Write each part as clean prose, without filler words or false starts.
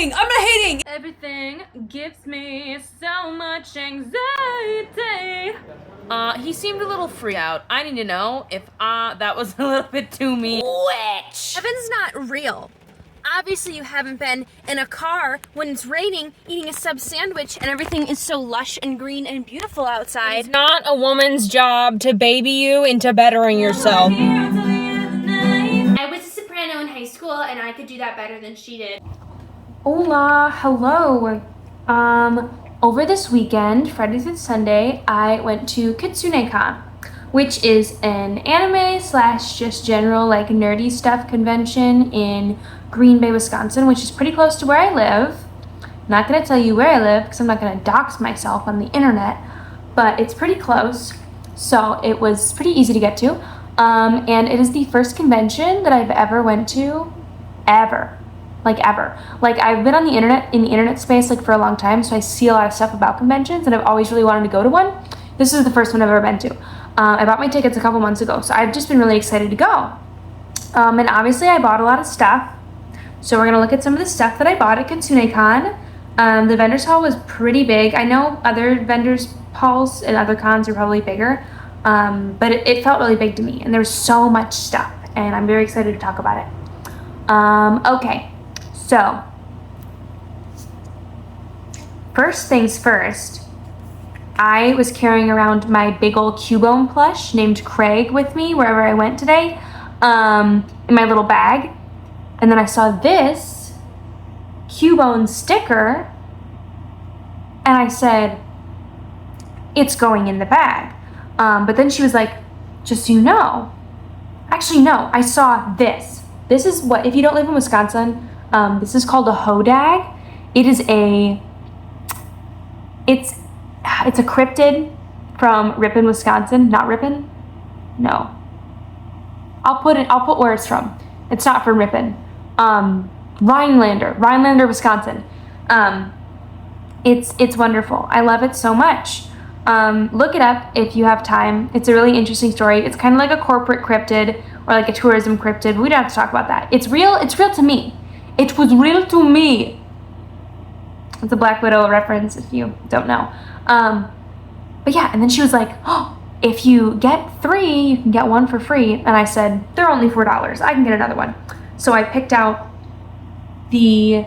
hating. I'm not hating. Everything gives me so much anxiety. He seemed a little free out. I need to know if that was a little bit too mean. Which? Heaven's not real. Obviously you haven't been in a car when it's raining eating a sub sandwich and everything is so lush and green and beautiful outside. It's not a woman's job to baby you into bettering yourself. I was a soprano in high school and I could do that better than she did. Hola, hello. Over this weekend, Friday through Sunday, I went to Kitsune, which is an anime / just general like nerdy stuff convention in Green Bay, Wisconsin, which is pretty close to where I live. I'm not gonna tell you where I live because I'm not gonna dox myself on the internet, but it's pretty close, so it was pretty easy to get to. And it is the first convention that I've ever went to, ever. Like I've been on the internet, in the internet space like for a long time, so I see a lot of stuff about conventions and I've always really wanted to go to one. This is the first one I've ever been to. I bought my tickets a couple months ago, so I've just been really excited to go. And obviously I bought a lot of stuff. So we're gonna look at some of the stuff that I bought at KitsuneCon. The vendors hall was pretty big. I know other vendors halls and other cons are probably bigger, but it felt really big to me, and there was so much stuff, and I'm very excited to talk about it. Okay, so first things first, I was carrying around my big old Cubone plush named Craig with me wherever I went today, in my little bag. And then I saw this Cubone sticker, and I said, it's going in the bag. But then she was like, just so you know. Actually, no, I saw this. This is what, if you don't live in Wisconsin, this is called a hodag. It is it's a cryptid from Ripon, Wisconsin. Not Ripon? No. I'll put where it's from. It's not from Ripon. Rhinelander, Wisconsin. It's wonderful. I love it so much. Look it up if you have time. It's a really interesting story. It's kind of like a corporate cryptid or like a tourism cryptid. We don't have to talk about that. It's real to me. It was real to me. It's a Black Widow reference if you don't know. But yeah, and then she was like, oh, if you get 3, you can get 1 for free. And I said, they're only $4. I can get another one. So I picked out the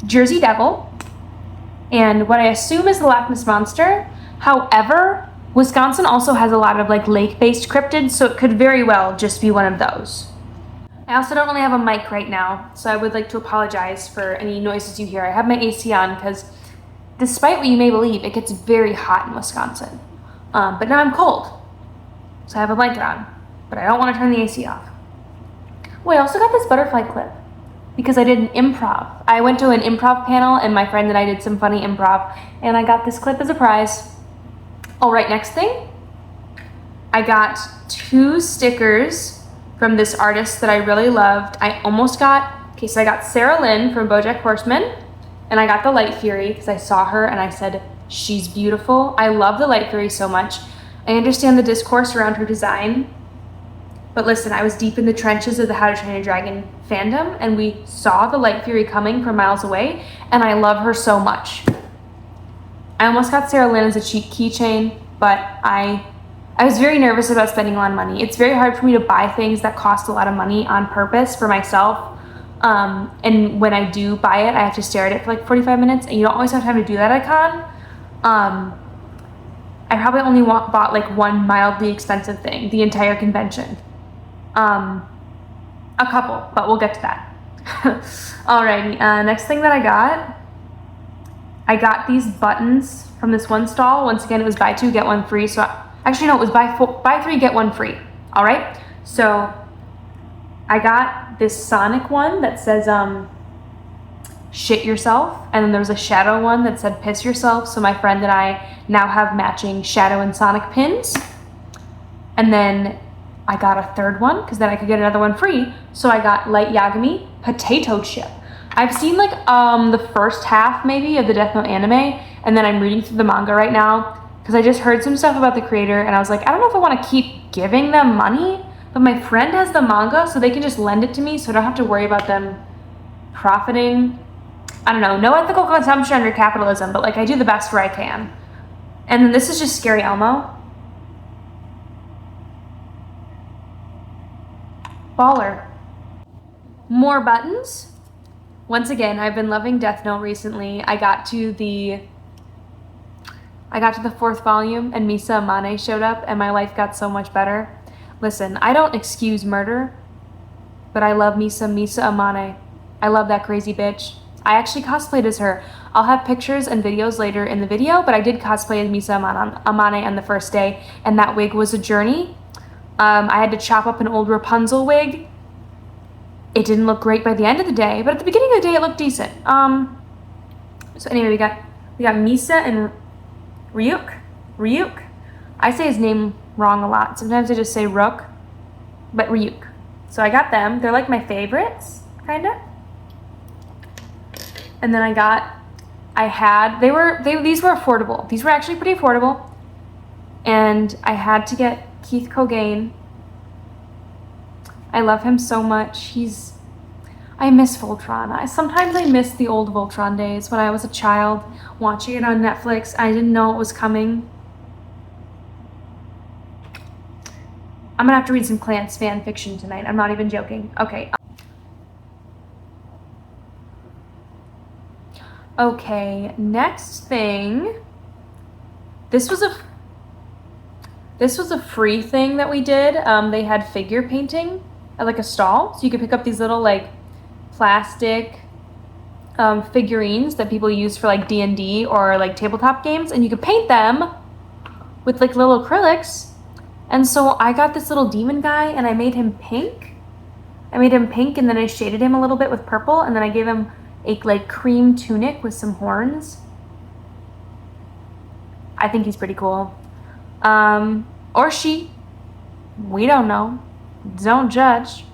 Jersey Devil and what I assume is the Loch Ness Monster. However, Wisconsin also has a lot of like lake-based cryptids, so it could very well just be one of those. I also don't really have a mic right now, so I would like to apologize for any noises you hear. I have my AC on because despite what you may believe, it gets very hot in Wisconsin. But now I'm cold, so I have a blanket on, but I don't want to turn the AC off. Wait, I also got this butterfly clip because I did an improv. I went to an improv panel and my friend and I did some funny improv, and I got this clip as a prize. All right, next thing, I got 2 stickers from this artist that I really loved. So I got Sarah Lynn from BoJack Horseman, and I got the Light Fury because I saw her and I said, she's beautiful. I love the Light Fury so much. I understand the discourse around her design, but listen, I was deep in the trenches of the How to Train Your Dragon fandom, and we saw the Light Fury coming from miles away, and I love her so much. I almost got Sarah Lynn as a cheap keychain, but I was very nervous about spending a lot of money. It's very hard for me to buy things that cost a lot of money on purpose for myself. And when I do buy it, I have to stare at it for like 45 minutes, and you don't always have time to do that at con. I probably only bought like 1 mildly expensive thing the entire convention. A couple, but we'll get to that. Alrighty, next thing that I got these buttons from this one stall. Once again, it was buy 2, get 1 free. So actually, no, it was buy 3, get 1 free. All right, so I got this Sonic one that says shit yourself, and then there was a Shadow one that said piss yourself. So my friend and I now have matching Shadow and Sonic pins. And then I got a 3rd one because then I could get another one free. So I got Light Yagami Potato Chip. I've seen like the first half maybe of the Death Note anime, and then I'm reading through the manga right now because I just heard some stuff about the creator, and I was like, I don't know if I want to keep giving them money, but my friend has the manga, so they can just lend it to me, so I don't have to worry about them profiting I don't know, no ethical consumption under capitalism, but like I do the best where I can. And then this is just Scary Elmo. Baller. More buttons. Once again, I've been loving Death Note recently. I got to the 4th volume and Misa Amane showed up and my life got so much better. Listen, I don't excuse murder, but I love Misa Amane. I love that crazy bitch. I actually cosplayed as her. I'll have pictures and videos later in the video, but I did cosplay as Misa Amane on the first day, and that wig was a journey. I had to chop up an old Rapunzel wig. It didn't look great by the end of the day, but at the beginning of the day it looked decent. So anyway, we got Misa and Ryuk. I say his name wrong a lot. Sometimes I just say Rook, but Ryuk. So I got them. They're like my favorites, kinda. And then these were affordable. These were actually pretty affordable. And I had to get Keith Cogain. I love him so much. I miss Voltron. Sometimes I miss the old Voltron days when I was a child watching it on Netflix. I didn't know it was coming. I'm gonna have to read some Clance fan fiction tonight. I'm not even joking. Okay. Okay, next thing. This was a free thing that we did. They had figure painting at like a stall. So you could pick up these little like plastic figurines that people use for like D&D or like tabletop games, and you could paint them with like little acrylics. And so I got this little demon guy and I made him pink. And then I shaded him a little bit with purple, and then I gave him a like cream tunic with some horns. I think he's pretty cool. Or she. We don't know. Don't judge.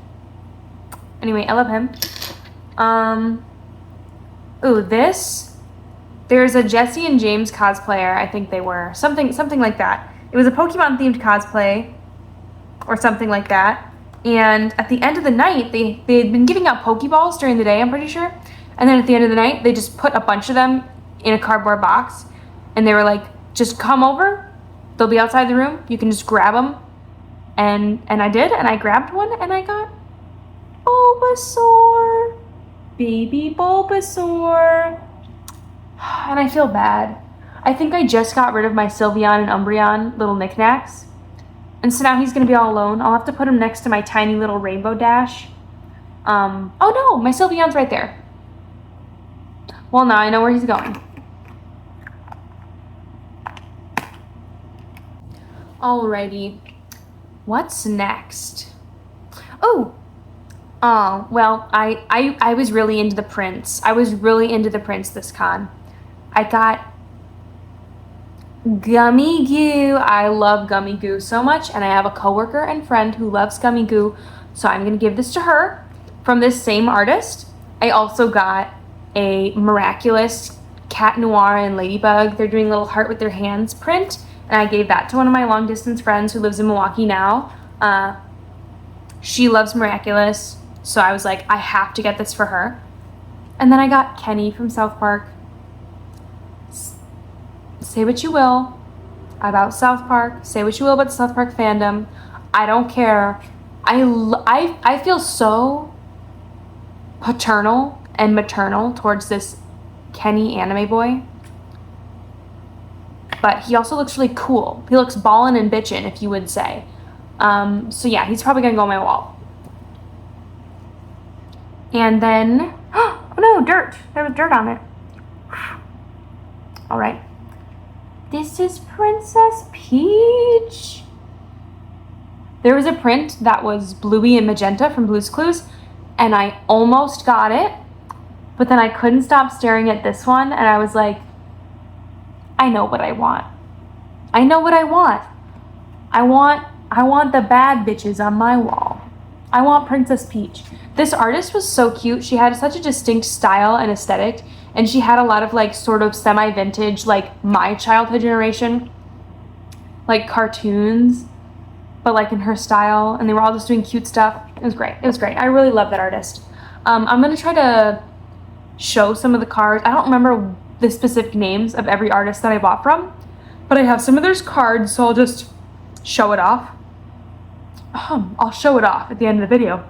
Anyway, I love him. Ooh, there's a Jesse and James cosplayer, I think they were. Something like that. It was a Pokemon themed cosplay or something like that. And at the end of the night, they had been giving out Pokeballs during the day, I'm pretty sure. And then at the end of the night, they just put a bunch of them in a cardboard box. And they were like, just come over. They'll be outside the room. You can just grab them. And I did, and I grabbed one, and I got Bulbasaur. Baby Bulbasaur. And I feel bad. I think I just got rid of my Sylveon and Umbreon little knickknacks. And so now he's going to be all alone. I'll have to put him next to my tiny little Rainbow Dash. Oh no, my Sylveon's right there. Well, now I know where he's going. Alrighty. What's next? Oh, well, I was really into the prints. I was really into the prints this con. I got Gummy Goo. I love Gummy Goo so much, and I have a coworker and friend who loves Gummy Goo, so I'm gonna give this to her from this same artist. I also got a Miraculous Cat Noir and Ladybug. They're doing a little heart with their hands print, and I gave that to one of my long distance friends who lives in Milwaukee now. She loves Miraculous, so I was like, I have to get this for her. And then I got Kenny from South Park. Say what you will about South Park. Say what you will about the South Park fandom. I don't care. I feel so paternal and maternal towards this Kenny anime boy. But he also looks really cool. He looks ballin' and bitchin', if you would say. So yeah, he's probably gonna go on my wall. And then, oh no, dirt. There was dirt on it. All right. This is Princess Peach. There was a print that was bluey and magenta from Blue's Clues, and I almost got it, but then I couldn't stop staring at this one, and I was like, I know what I want. I know what I want. I want the bad bitches on my wall. I want Princess Peach. This artist was so cute. She had such a distinct style and aesthetic, and she had a lot of like sort of semi-vintage, like my childhood generation, like cartoons, but like in her style, and they were all just doing cute stuff. It was great. It was great. I really love that artist. I'm gonna try to show some of the cards. I don't remember the specific names of every artist that I bought from, but I have some of their cards, so I'll just show it off. I'll show it off at the end of the video.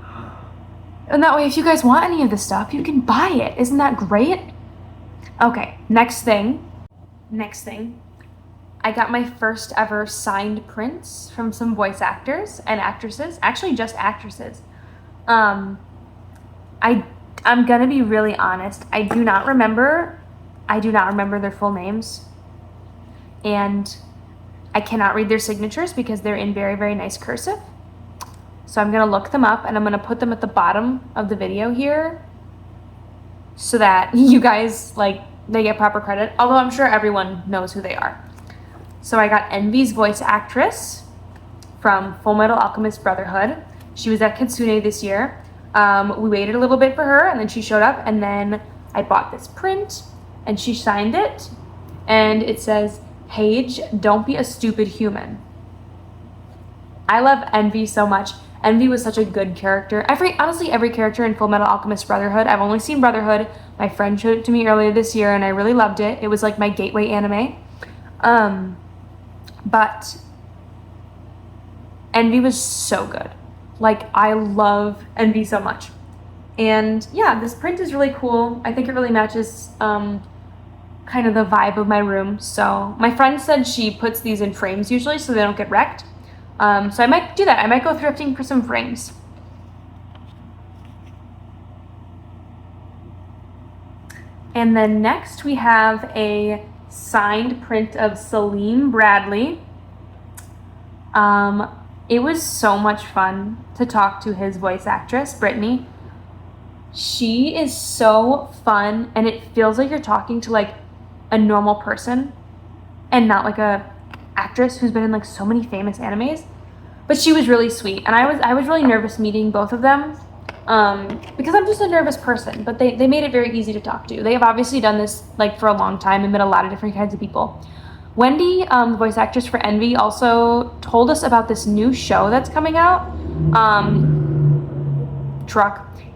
And that way, if you guys want any of this stuff, you can buy it. Isn't that great? Okay, next thing. I got my first ever signed prints from some voice actors and actresses. Actually, just actresses. I'm gonna be really honest. I do not remember their full names. And I cannot read their signatures because they're in very, very nice cursive. So I'm gonna look them up and I'm gonna put them at the bottom of the video here so that you guys, they get proper credit. Although I'm sure everyone knows who they are. So I got Envy's voice actress from Full Metal Alchemist Brotherhood. She was at Kitsune this year. We waited a little bit for her and then she showed up, and then I bought this print and she signed it, and it says, "Paige, don't be a stupid human." I love Envy so much. Envy was such a good character. Honestly, every character in Full Metal Alchemist Brotherhood. I've only seen Brotherhood. My friend showed it to me earlier this year and I really loved it. It was like my gateway anime. But Envy was so good. I love Envy so much. And yeah, this print is really cool. I think it really matches kind of the vibe of my room. So my friend said she puts these in frames usually so they don't get wrecked. So I might do that. I might go thrifting for some frames. And then next we have a signed print of Salim Bradley. It was so much fun to talk to his voice actress, Brittany. She is so fun, and it feels like you're talking to a normal person and not like a actress who's been in so many famous animes. But she was really sweet, and I was really nervous meeting both of them because I'm just a nervous person, but they made it very easy to talk to. They have obviously done this for a long time and met a lot of different kinds of people. Wendy, the voice actress for Envy, also told us about this new show that's coming out,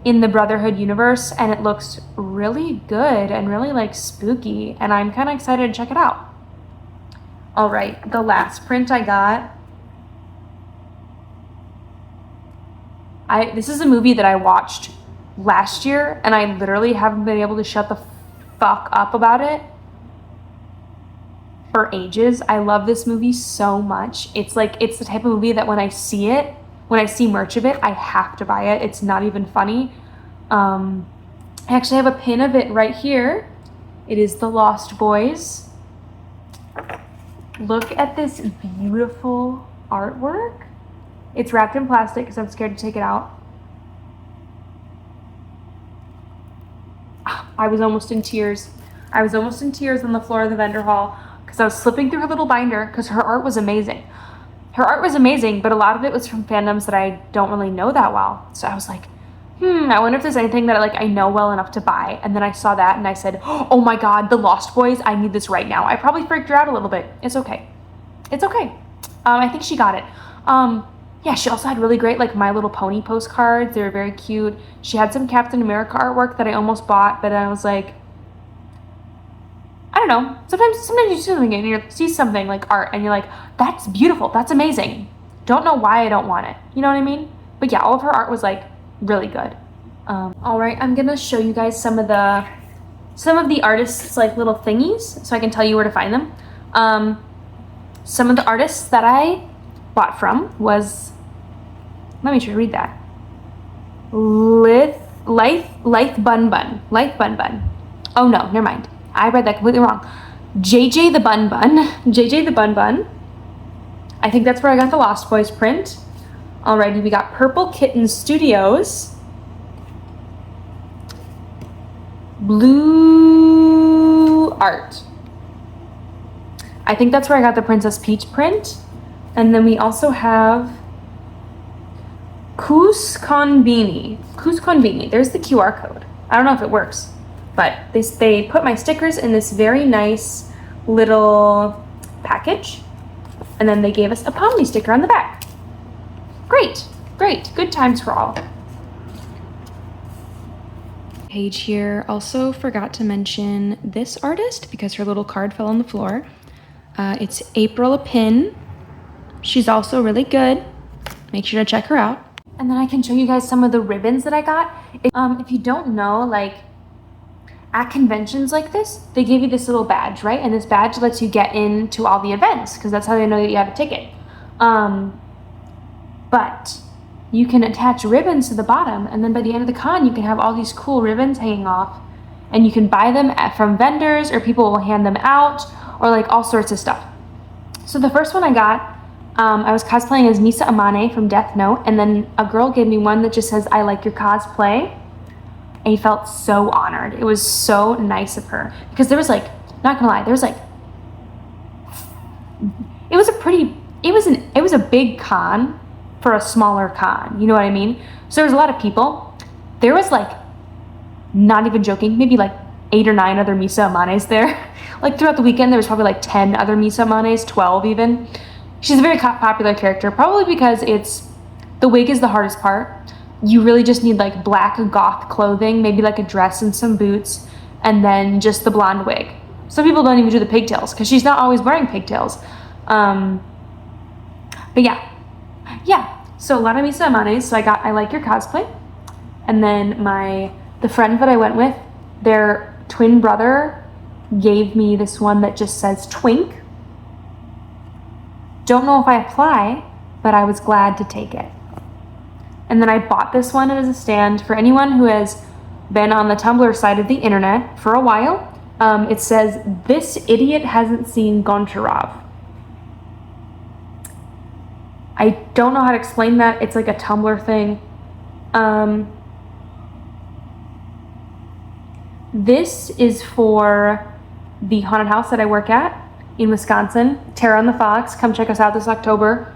in the Brotherhood universe, and it looks really good and really spooky, and I'm kind of excited to check it out. All right, the last print I got. This is a movie that I watched last year, and I literally haven't been able to shut the fuck up about it for ages. I love this movie so much. It's the type of movie that when I see merch of it, I have to buy it. It's not even funny. I actually have a pin of it right here. It is The Lost Boys. Look at this beautiful artwork. It's wrapped in plastic because I'm scared to take it out. I was almost in tears. I was almost in tears on the floor of the vendor hall because I was slipping through her little binder because her art was amazing. Her art was amazing, but a lot of it was from fandoms that I don't really know that well. So I was like, I wonder if there's anything that I know well enough to buy. And then I saw that and I said, oh my God, The Lost Boys, I need this right now. I probably freaked her out a little bit. It's okay. It's okay. I think she got it. Yeah, she also had really great My Little Pony postcards. They were very cute. She had some Captain America artwork that I almost bought, but I was like, I don't know. Sometimes you see something and you see something art and you're like, that's beautiful. That's amazing. Don't know why I don't want it. You know what I mean? But yeah, all of her art was really good. All right, I'm gonna show you guys some of the artists' little thingies so I can tell you where to find them. Some of the artists that I bought from was, let me try to read that. Lythe Bun Bun. Oh no, never mind. I read that completely wrong. JJ the Bun Bun. I think that's where I got the Lost Boys print. Alrighty, we got Purple Kitten Studios. Blue Art. I think that's where I got the Princess Peach print. And then we also have Cusconbini. There's the QR code. I don't know if it works, but they put my stickers in this very nice little package, and then they gave us a Pomni sticker on the back. Great. Good times for all. Page here. Also forgot to mention this artist because her little card fell on the floor. It's April Pin. She's also really good. Make sure to check her out. And then I can show you guys some of the ribbons that I got. If you don't know, like at conventions like this, they give you this little badge, right? And this badge lets you get into all the events because that's how they know that you have a ticket. But you can attach ribbons to the bottom, and then by the end of the con, you can have all these cool ribbons hanging off, and you can buy them from vendors, or people will hand them out, or like all sorts of stuff. So the first one I got, I was cosplaying as Misa Amane from Death Note, and then a girl gave me one that just says, "I like your cosplay." And I felt so honored. It was so nice of her, because there was like, not gonna lie, there was like, it was a big con for a smaller con, you know what I mean? So there was a lot of people. There was like, not even joking, maybe like 8 or 9 other Misa Amanes there. Like throughout the weekend, there was probably like 10 other Misa Amanes, 12 even. She's a very popular character, probably because the wig is the hardest part. You really just need like black goth clothing, maybe like a dress and some boots, and then just the blonde wig. Some people don't even do the pigtails because she's not always wearing pigtails. But yeah, so a lot of Misa Amanes. So I like your cosplay. And then the friend that I went with, their twin brother gave me this one that just says Twink. Don't know if I apply, but I was glad to take it. And then I bought this one as a stand for anyone who has been on the Tumblr side of the internet for a while. It says, "This idiot hasn't seen Goncharov." I don't know how to explain that. It's like a Tumblr thing. This is for the haunted house that I work at in Wisconsin. Tara and the Fox. Come check us out this October.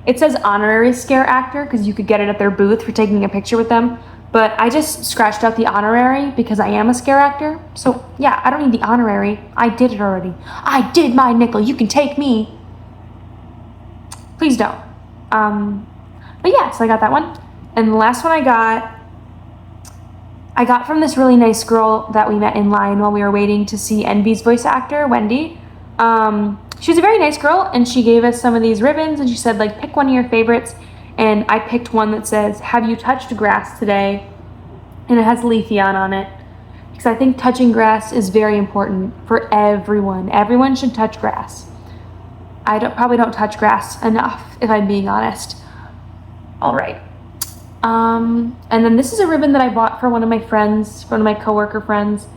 It says honorary scare actor because you could get it at their booth for taking a picture with them. But I just scratched out the honorary because I am a scare actor. So yeah, I don't need the honorary. I did it already. I did my nickel. You can take me. Please don't. But yeah, so I got that one. And the last one I got from this really nice girl that we met in line while we were waiting to see Envy's voice actor, Wendy. She was a very nice girl, and she gave us some of these ribbons, and she said, like, pick one of your favorites. And I picked one that says, "Have you touched grass today?" And it has Leafeon on it. Because I think touching grass is very important for everyone. Everyone should touch grass. I probably don't touch grass enough, if I'm being honest. All right. And then this is a ribbon that I bought for one of my friends, one of my coworker friends.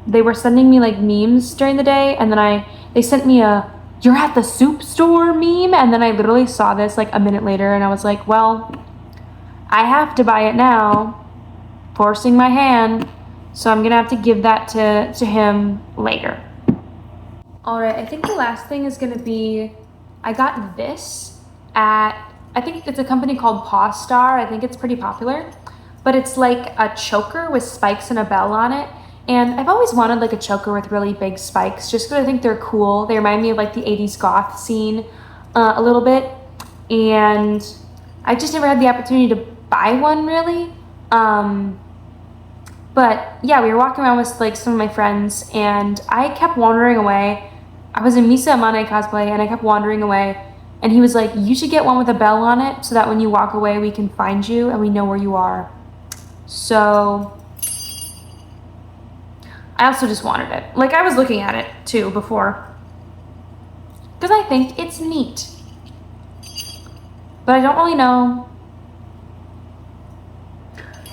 They were sending me like memes during the day, and then they sent me a "you're at the soup store" meme, and then I literally saw this like a minute later, and I was like, well, I have to buy it now, forcing my hand, so I'm gonna have to give that to him later. All right, I think the last thing is gonna be, I got this at, I think it's a company called Paw Star. I think it's pretty popular, but it's like a choker with spikes and a bell on it. And I've always wanted like a choker with really big spikes just because I think they're cool. They remind me of like the 80s goth scene a little bit. And I just never had the opportunity to buy one really. But yeah, we were walking around with like some of my friends, and I kept wandering away. I was in Misa Amane cosplay, and I kept wandering away. And he was like, "You should get one with a bell on it so that when you walk away, we can find you and we know where you are." So I also just wanted it. Like, I was looking at it too before, because I think it's neat. But I don't really know.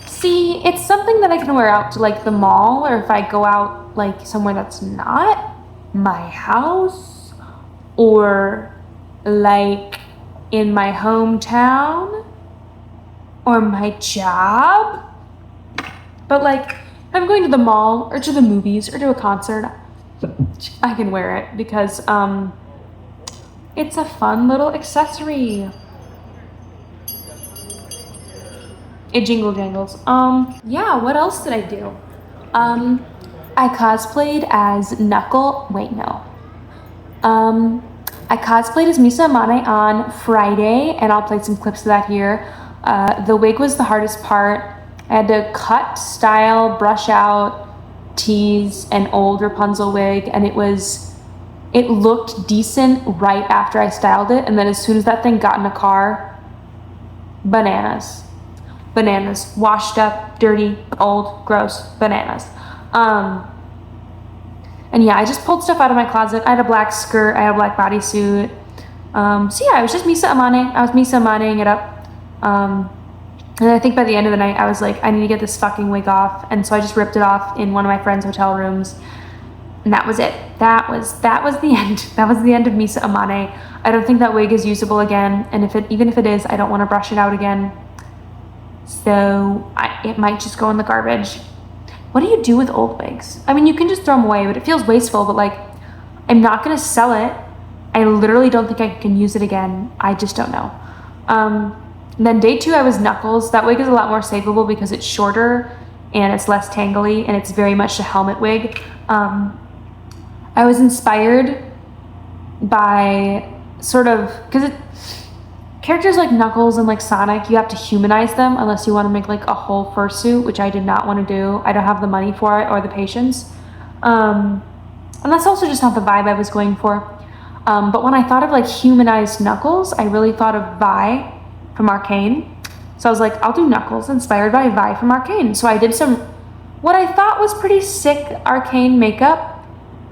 See, it's something that I can wear out to like the mall, or if I go out like somewhere that's not my house, or like in my hometown, or my job. But like, if I'm going to the mall or to the movies or to a concert, I can wear it because it's a fun little accessory. It jingle jangles. Yeah, what else did I do? I cosplayed as Knuckle. Wait, no. I cosplayed as Misa Amane on Friday, and I'll play some clips of that here. The wig was the hardest part. I had to cut, style, brush out, tease an old Rapunzel wig, and it looked decent right after I styled it, and then as soon as that thing got in the car, bananas. Bananas. Washed up, dirty, old, gross, bananas. And yeah, I just pulled stuff out of my closet. I had a black skirt, I had a black bodysuit. So yeah, I was just Misa Amane. I was Misa Amaneing it up. And I think by the end of the night, I was like, I need to get this fucking wig off. And so I just ripped it off in one of my friend's hotel rooms. And that was it. That was the end. That was the end of Misa Amane. I don't think that wig is usable again. And even if it is, I don't want to brush it out again. So it might just go in the garbage. What do you do with old wigs? I mean, you can just throw them away, but it feels wasteful. But like, I'm not going to sell it. I literally don't think I can use it again. I just don't know. Then day 2, I was Knuckles. That wig is a lot more savable because it's shorter and it's less tangly and it's very much a helmet wig. I was inspired by sort of, because characters like Knuckles and like Sonic, you have to humanize them unless you want to make like a whole fursuit, which I did not want to do. I don't have the money for it or the patience. And that's also just not the vibe I was going for. But when I thought of like humanized Knuckles, I really thought of Vi from Arcane. So I was like, I'll do Knuckles inspired by Vi from Arcane. So I did what I thought was pretty sick Arcane makeup,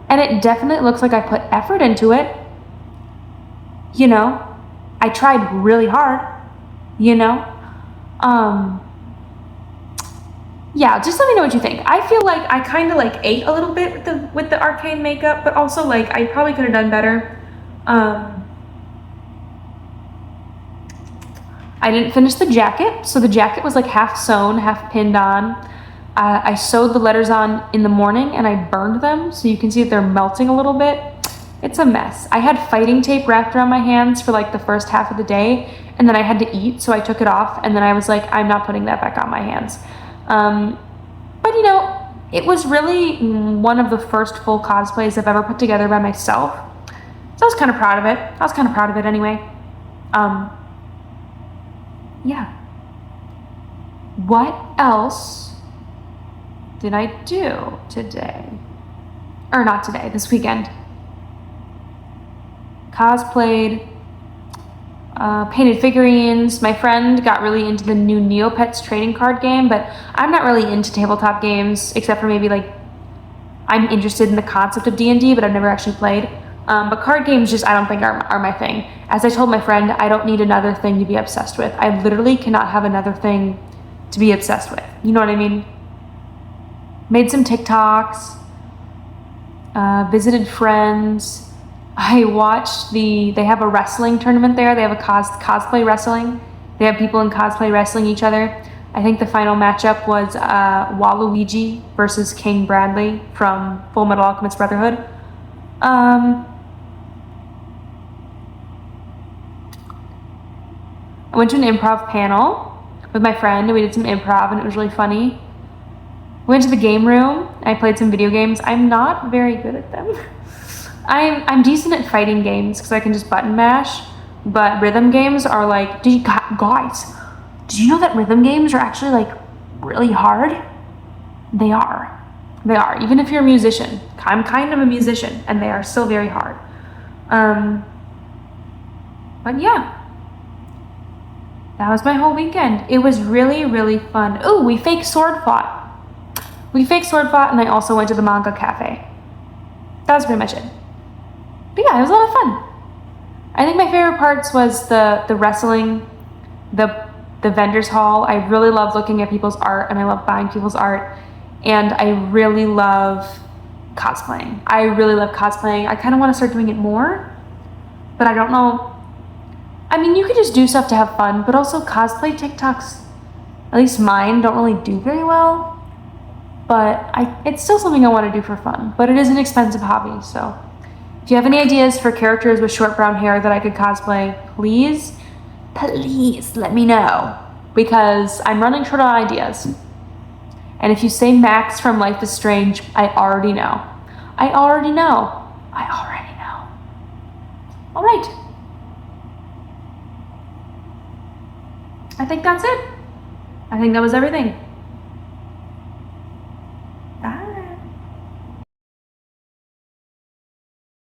and it definitely looks like I put effort into it. You know, I tried really hard, you know? Yeah, just let me know what you think. I feel like I kind of like ate a little bit with the Arcane makeup, but also like I probably could have done better. I didn't finish the jacket, so the jacket was like half sewn, half pinned on. I sewed the letters on in the morning and I burned them, so you can see that they're melting a little bit. It's a mess. I had fighting tape wrapped around my hands for like the first half of the day, and then I had to eat, so I took it off, and then I was like, I'm not putting that back on my hands. But you know, it was really one of the first full cosplays I've ever put together by myself. So I was kind of proud of it. I was kind of proud of it anyway. Yeah. What else did I do today? Or not today, this weekend. Cosplayed, painted figurines. My friend got really into the new Neopets trading card game, but I'm not really into tabletop games, except for maybe like, I'm interested in the concept of D&D, but I've never actually played. But card games just, I don't think are my thing. As I told my friend, I don't need another thing to be obsessed with. I literally cannot have another thing to be obsessed with. You know what I mean? Made some TikToks, visited friends. I watched they have a wrestling tournament there. They have a cosplay wrestling. They have people in cosplay wrestling each other. I think the final matchup was Waluigi versus King Bradley from Full Metal Alchemist Brotherhood. I went to an improv panel with my friend and we did some improv and it was really funny. We went to the game room and I played some video games. I'm not very good at them. I'm decent at fighting games because I can just button mash, but rhythm games are like, guys, did you know that rhythm games are actually like really hard? They are, even if you're a musician. I'm kind of a musician and they are still very hard. But yeah, that was my whole weekend. It was really, really fun. Oh, we fake sword fought. And I also went to the manga cafe. That was pretty much it. But yeah, it was a lot of fun. I think my favorite parts was the wrestling, the vendors hall. I really love looking at people's art and I love buying people's art. And I really love cosplaying. I kind of want to start doing it more, but I don't know. I mean, you could just do stuff to have fun, but also cosplay TikToks, at least mine, don't really do very well. But it's still something I want to do for fun, but it is an expensive hobby, so. If you have any ideas for characters with short brown hair that I could cosplay, please let me know, because I'm running short on ideas. And if you say Max from Life is Strange, I already know. All right. I think that's it. I think that was everything.